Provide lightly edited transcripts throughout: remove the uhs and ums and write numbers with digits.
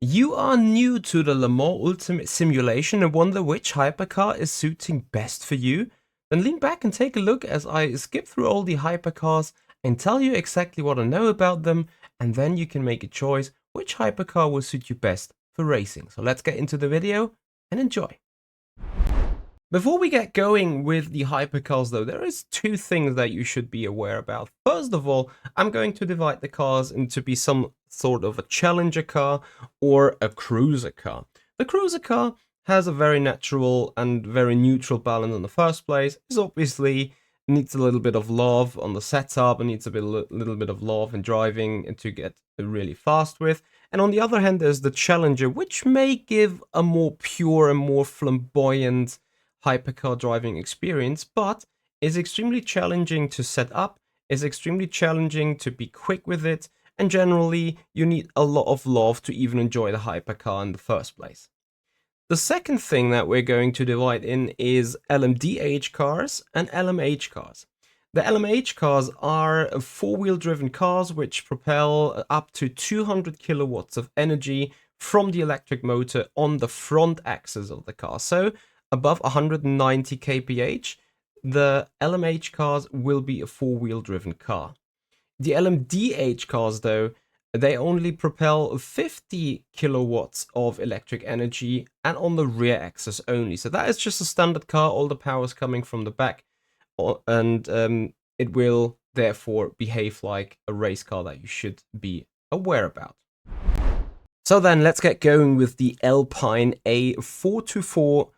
You are new to the Le Mans Ultimate Simulation and wonder which hypercar is suiting best for you? Then lean back and take a look as I skip through all the hypercars and tell you exactly what I know about them, and then you can make a choice which hypercar will suit you best for racing. So let's get into the video and enjoy. Before we get going with the hypercars though, there is two things that you should be aware about. First of all, I'm going to divide the cars into be some sort of a challenger car or a cruiser car. The cruiser car has a very natural and very neutral balance in the first place. It obviously needs a little bit of love on the setup and needs a little bit of love in driving to get really fast with. And on the other hand, there's the challenger, which may give a more pure and more flamboyant hypercar driving experience, but is extremely challenging to set up, is extremely challenging to be quick with it, and generally you need a lot of love to even enjoy the hypercar in the first place. The second thing that we're going to divide in is LMDH cars and LMH cars. The LMH cars are four-wheel driven cars which propel up to 200 kilowatts of energy from the electric motor on the front axis of the car. So above 190 kph, the LMH cars will be a four-wheel driven car. The LMDH cars, though, they only propel 50 kilowatts of electric energy and on the rear axis only. So that is just a standard car, all the power is coming from the back, and it will therefore behave like a race car that you should be aware about. So then let's get going with the Alpine A424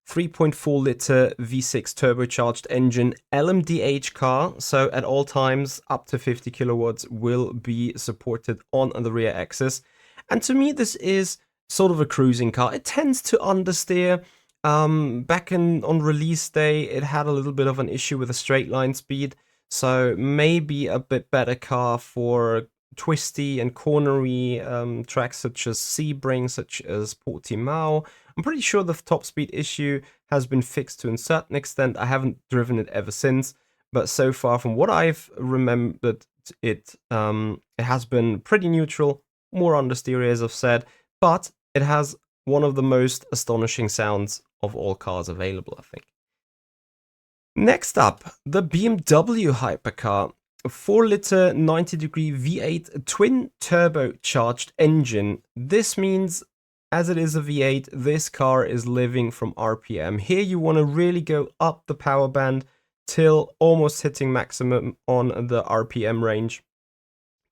3.4 liter V6 turbocharged engine LMDH car. So at all times up to 50 kilowatts will be supported on the rear axis. And to me this is sort of a cruising car. It tends to understeer. Back on release day it had a little bit of an issue with the straight line speed. So maybe a bit better car for twisty and cornery tracks such as Sebring, such as Portimao. I'm pretty sure the top speed issue has been fixed to a certain extent. I haven't driven it ever since, but so far from what I've remembered, it has been pretty neutral, more understeer as I've said, but it has one of the most astonishing sounds of all cars available, I think. Next up, the BMW Hypercar. A 4-liter 90-degree V8 twin turbocharged engine. This means, as it is a V8, this car is living from RPM. Here you want to really go up the power band till almost hitting maximum on the RPM range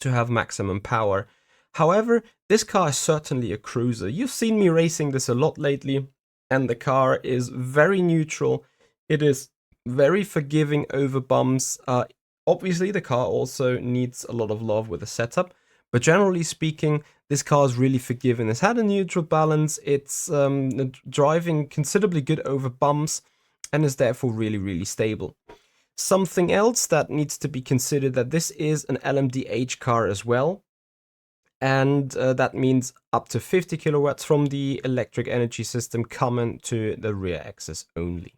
to have maximum power. However, this car is certainly a cruiser. You've seen me racing this a lot lately, and the car is very neutral. It is very forgiving over bumps. Obviously, the car also needs a lot of love with the setup, but generally speaking, this car is really forgiving. It's had a neutral balance, it's driving considerably good over bumps, and is therefore really, really stable. Something else that needs to be considered, that this is an LMDH car as well, and that means up to 50 kilowatts from the electric energy system coming to the rear axis only.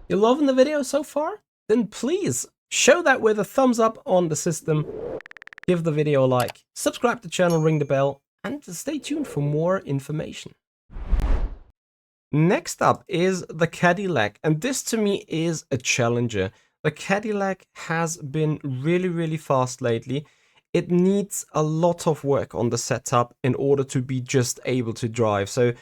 You loving the video so far? Then please show that with a thumbs up on the system, give the video a like, subscribe to the channel, ring the bell, and stay tuned for more information. Next up is the Cadillac, and this to me is a challenger. The Cadillac has been really, really fast lately. It needs a lot of work on the setup in order to be just able to drive. So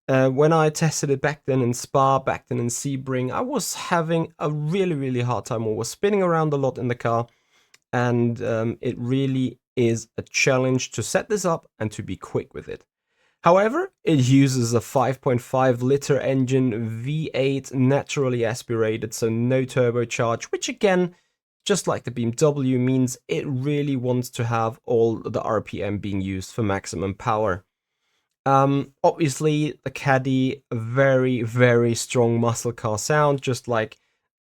when I tested it back then in Spa, back then in Sebring, I was having a really, really hard time. I was spinning around a lot in the car, and it really is a challenge to set this up and to be quick with it. However, it uses a 5.5 liter engine, V8, naturally aspirated, so no turbocharge, which again, just like the BMW, means it really wants to have all the RPM being used for maximum power. Obviously, the Caddy, very, very strong muscle car sound, just like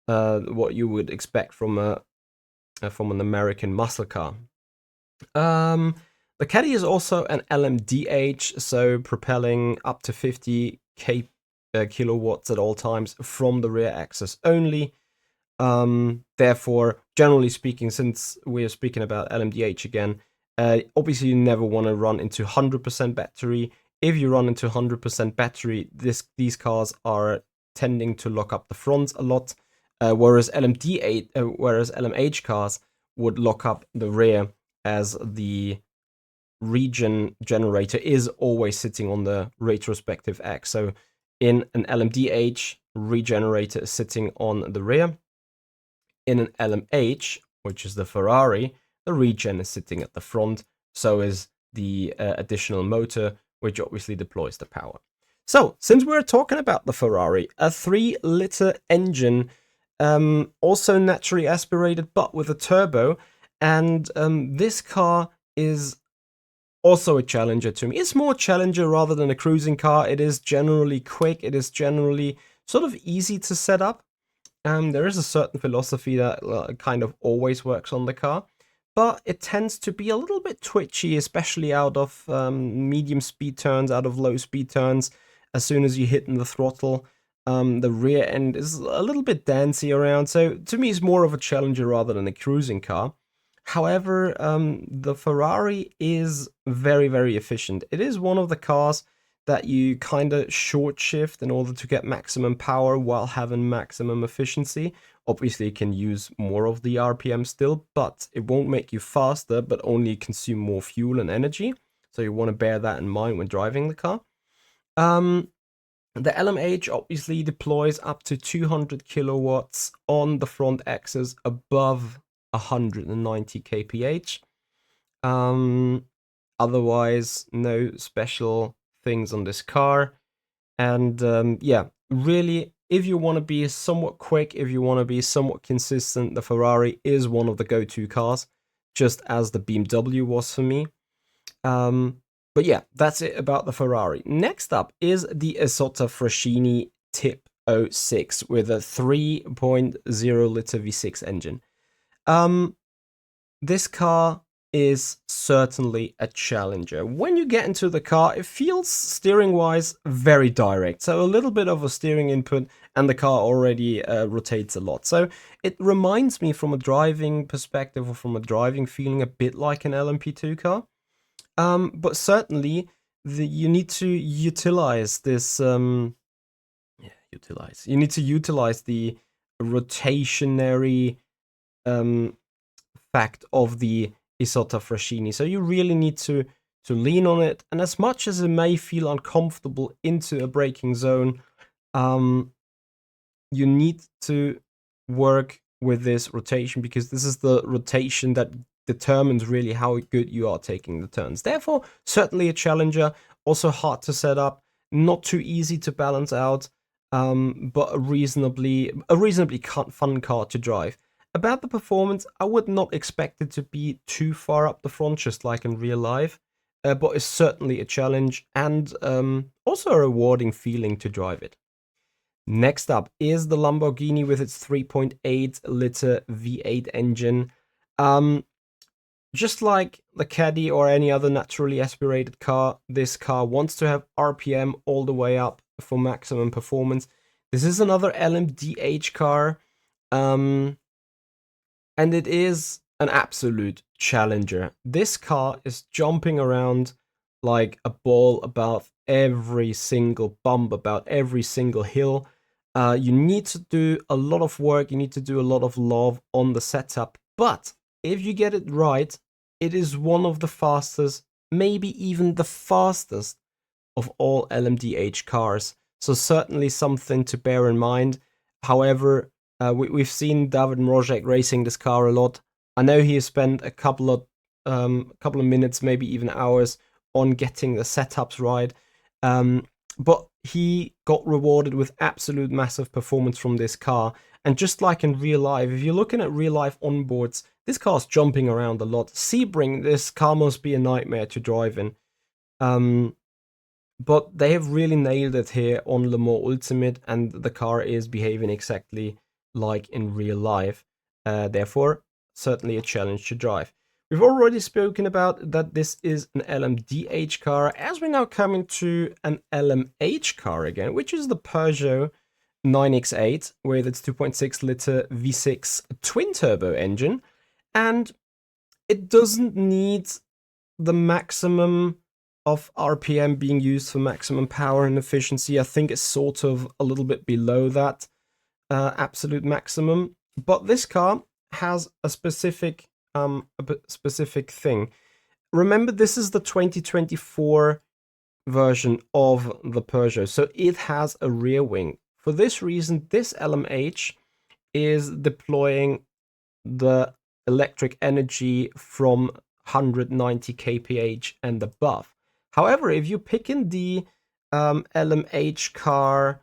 what you would expect from an American muscle car. The Caddy is also an LMDH, so propelling up to 50 kilowatts at all times from the rear axis only. Therefore, generally speaking, since we are speaking about LMDH again, Obviously, you never want to run into 100% battery. If you run into 100% battery, these cars are tending to lock up the front a lot, whereas LMH cars would lock up the rear, as the regen generator is always sitting on the retrospective X. So in an LMDH, regenerator is sitting on the rear. In an LMH, which is the Ferrari, the regen is sitting at the front. So is the additional motor, which obviously deploys the power. So, since we're talking about the Ferrari, a 3-liter engine, also naturally aspirated, but with a turbo, and this car is also a challenger to me. It's more challenger rather than a cruising car. It is generally quick. It is generally sort of easy to set up. There is a certain philosophy that kind of always works on the car, but it tends to be a little bit twitchy, especially out of medium speed turns, out of low speed turns. As soon as you hit in the throttle, the rear end is a little bit dancy around. So to me, it's more of a challenger rather than a cruising car. However, the Ferrari is very, very efficient. It is one of the cars that you kind of short shift in order to get maximum power while having maximum efficiency. Obviously, you can use more of the RPM still, but it won't make you faster, but only consume more fuel and energy. So you want to bear that in mind when driving the car. The LMH obviously deploys up to 200 kilowatts on the front axis above 190 kph. Otherwise, no special things on this car. And yeah, really, if you want to be somewhat quick, if you want to be somewhat consistent, the Ferrari is one of the go-to cars, just as the BMW was for me. But yeah, that's it about the Ferrari. Next up is the Isotta Fraschini Tip 06 with a 3.0 liter V6 engine. This car is certainly a challenger. When you get into the car, it feels steering-wise very direct. So a little bit of a steering input and the car already rotates a lot. So it reminds me from a driving perspective or from a driving feeling a bit like an LMP2 car. But certainly you need to utilize this, you need to utilize the rotationary fact of the Isotta Fraschini. So you really need to lean on it, and as much as it may feel uncomfortable into a braking zone, you need to work with this rotation, because this is the rotation that determines really how good you are taking the turns. Therefore, certainly a challenger, also hard to set up, not too easy to balance out, but a reasonably fun car to drive. About the performance, I would not expect it to be too far up the front, just like in real life, but it's certainly a challenge and also a rewarding feeling to drive it. Next up is the Lamborghini with its 3.8 liter V8 engine. Just like the Caddy or any other naturally aspirated car, this car wants to have RPM all the way up for maximum performance. This is another LMDH car, and it is an absolute challenger. This car is jumping around like a ball about every single bump, about every single hill. You need to do a lot of work, you need to do a lot of love on the setup, but if you get it right, it is one of the fastest, maybe even the fastest of all LMDH cars. So certainly something to bear in mind. However, we've seen David Mrożek racing this car a lot. I know he has spent a couple of minutes, maybe even hours, on getting the setups right. But he got rewarded with absolute massive performance from this car. And just like in real life, if you're looking at real life onboards, this car's jumping around a lot. Sebring, this car must be a nightmare to drive in. But they have really nailed it here on Le Mans Ultimate, and the car is behaving exactly like in real life. Therefore, certainly a challenge to drive. We've already spoken about that this is an LMDH car, as we're now coming to an LMH car again, which is the Peugeot 9X8 with its 2.6 liter V6 twin turbo engine. And it doesn't need the maximum of RPM being used for maximum power and efficiency. I think it's sort of a little bit below that absolute maximum. But this car has a specific thing. Remember, this is the 2024 version of the Peugeot, so it has a rear wing. For this reason, this LMH is deploying the electric energy from 190 kph and above. However, if you pick in the LMH car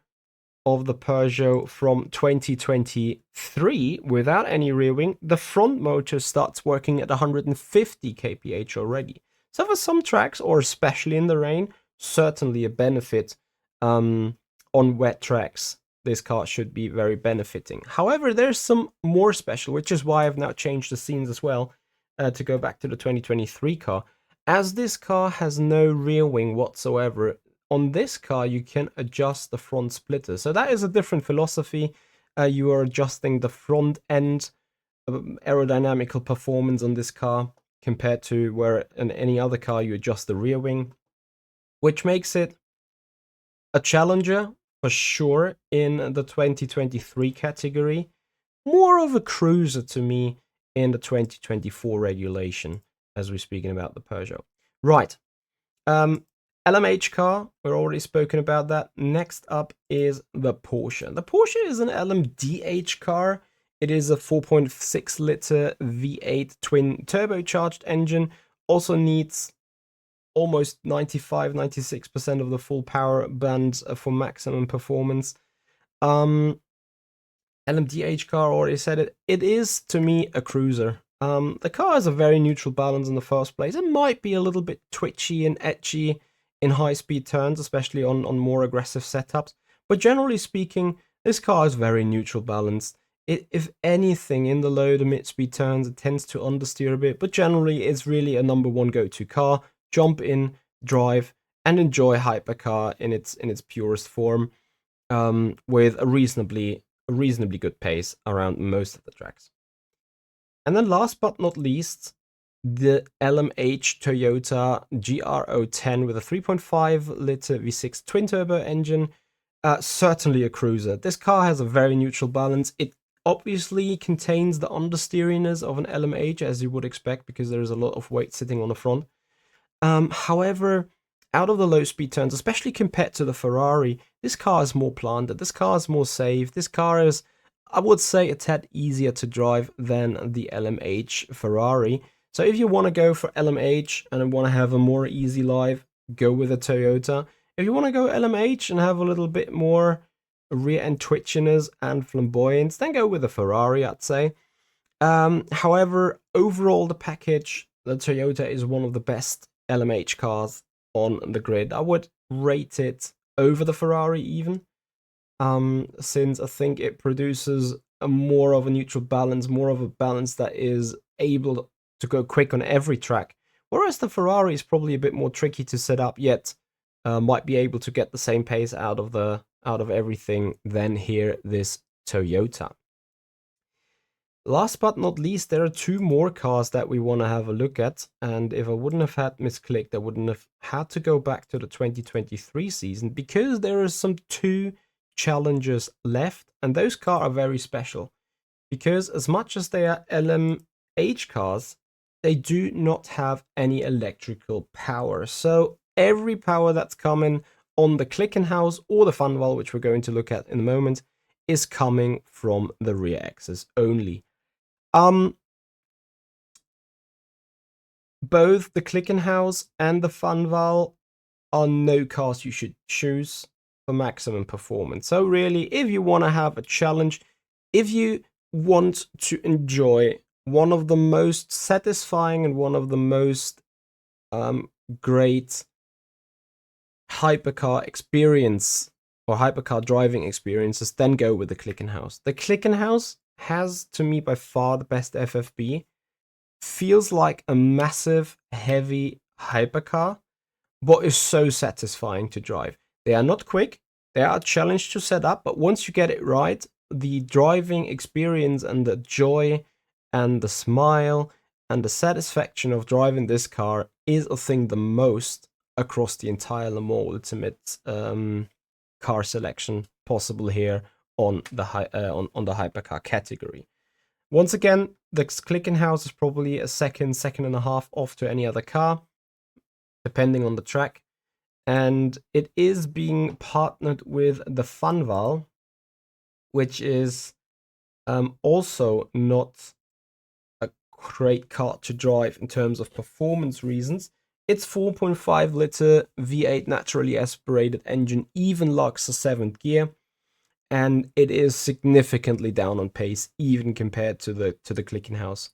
of the Peugeot from 2023 without any rear wing, the front motor starts working at 150 kph already. So for some tracks, or especially in the rain, certainly a benefit. On wet tracks, this car should be very benefiting. However, there's some more special, which is why I've now changed the scenes as well, to go back to the 2023 car. As this car has no rear wing whatsoever, on this car you can adjust the front splitter. So that is a different philosophy. You are adjusting the front end aerodynamical performance on this car compared to where in any other car you adjust the rear wing, which makes it a challenger for sure in the 2023 category, more of a cruiser to me in the 2024 regulation, as we're speaking about the Peugeot. Right. LMH car, we're already spoken about that. Next up is the Porsche. The Porsche is an LMDH car. It is a 4.6 liter V8 twin turbocharged engine. Also needs almost 95-96% of the full power band for maximum performance. LMDH car, already said it. It is, to me, a cruiser. The car has a very neutral balance in the first place. It might be a little bit twitchy and edgy in high-speed turns, especially on more aggressive setups. But generally speaking, this car is very neutral balanced. If anything, in the low to mid-speed turns, it tends to understeer a bit. But generally, it's really a number one go-to car. Jump in, drive, and enjoy Hypercar in its purest form, with a reasonably good pace around most of the tracks. And then last but not least, the LMH Toyota GR010 with a 3.5 liter V6 twin turbo engine. Certainly a cruiser. This car has a very neutral balance. It obviously contains the understeeriness of an LMH, as you would expect, because there is a lot of weight sitting on the front. However, out of the low speed turns, especially compared to the Ferrari, this car is more planted. This car is more safe. This car is, I would say, a tad easier to drive than the LMH Ferrari. So if you want to go for LMH and want to have a more easy life, go with a Toyota. If you want to go LMH and have a little bit more rear end twitchiness and flamboyance, then go with a Ferrari, I'd say. However, overall, the package, the Toyota is one of the best LMH cars on the grid. I would rate it over the Ferrari even, since I think it produces a more of a neutral balance, more of a balance that is able to go quick on every track, whereas the Ferrari is probably a bit more tricky to set up, yet might be able to get the same pace out of everything than here this Toyota. Last but not least, there are two more cars that we want to have a look at, and if I wouldn't have had misclicked, I wouldn't have had to go back to the 2023 season, because there are some two challengers left, and those cars are very special, because as much as they are LMH cars, they do not have any electrical power. So every power that's coming on the Clickenhaus or the Funwall, which we're going to look at in a moment, is coming from the rear axis only. Both the Clickenhaus and the Funwall are no cars you should choose for maximum performance. So really, if you want to have a challenge, if you want to enjoy one of the most satisfying and one of the most great hypercar experience or hypercar driving experiences, then go with the Clickenhaus. The Clickenhaus has, to me, by far the best FFB. Feels like a massive, heavy hypercar, but is so satisfying to drive. They are not quick, they are a challenge to set up, but once you get it right, the driving experience and the joy and the smile and the satisfaction of driving this car is, I think, the most across the entire Le Mans Ultimate car selection possible here on the on the hypercar category. Once again, the Clickenhouse is probably a second and a half off to any other car, depending on the track. And it is being partnered with the Funval, which is also not a great car to drive in terms of performance reasons. Its 4.5 liter V8 naturally aspirated engine even locks a 7th gear, and it is significantly down on pace, even compared to the Clickenhouse.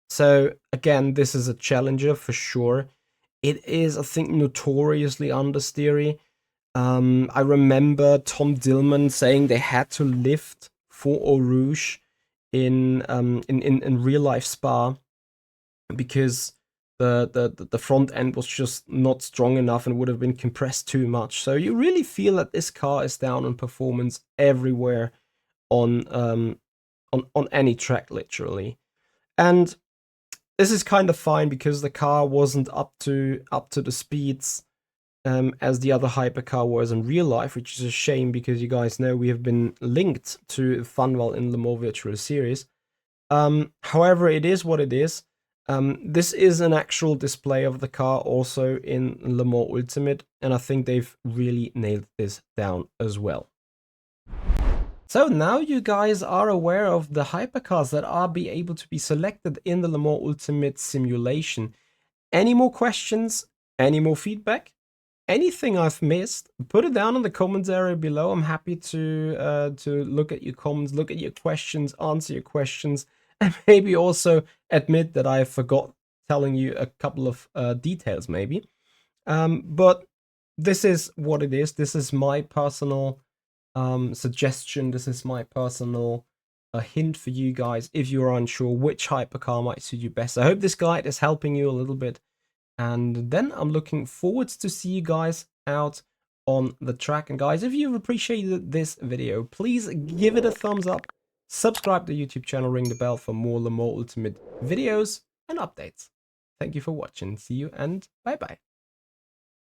So again, this is a challenger for sure. It is, I think, notoriously understeery. I remember Tom Dillman saying they had to lift for Eau Rouge in real life Spa because the front end was just not strong enough and would have been compressed too much. So you really feel that this car is down on performance everywhere on any track, literally. And this is kind of fine because the car wasn't up to the speeds as the other hypercar was in real life, which is a shame because you guys know we have been linked to Funwell in the more virtual series. However, it is what it is. This is an actual display of the car also in Le Mans Ultimate, and I think they've really nailed this down as well. So now you guys are aware of the hypercars that are able to be selected in the Le Mans Ultimate simulation. Any more questions? Any more feedback? Anything I've missed? Put it down in the comments area below. I'm happy to look at your comments, look at your questions, answer your questions, and maybe also admit that I forgot telling you a couple of details maybe. But this is what it is. This is my personal suggestion. This is my personal hint for you guys if you're unsure which hypercar might suit you best. I hope this guide is helping you a little bit. And then I'm looking forward to see you guys out on the track. And guys, if you've appreciated this video, please give it a thumbs up, subscribe to the YouTube channel, ring the bell for more Le Mans Ultimate videos and updates. Thank you for watching. See you and bye bye.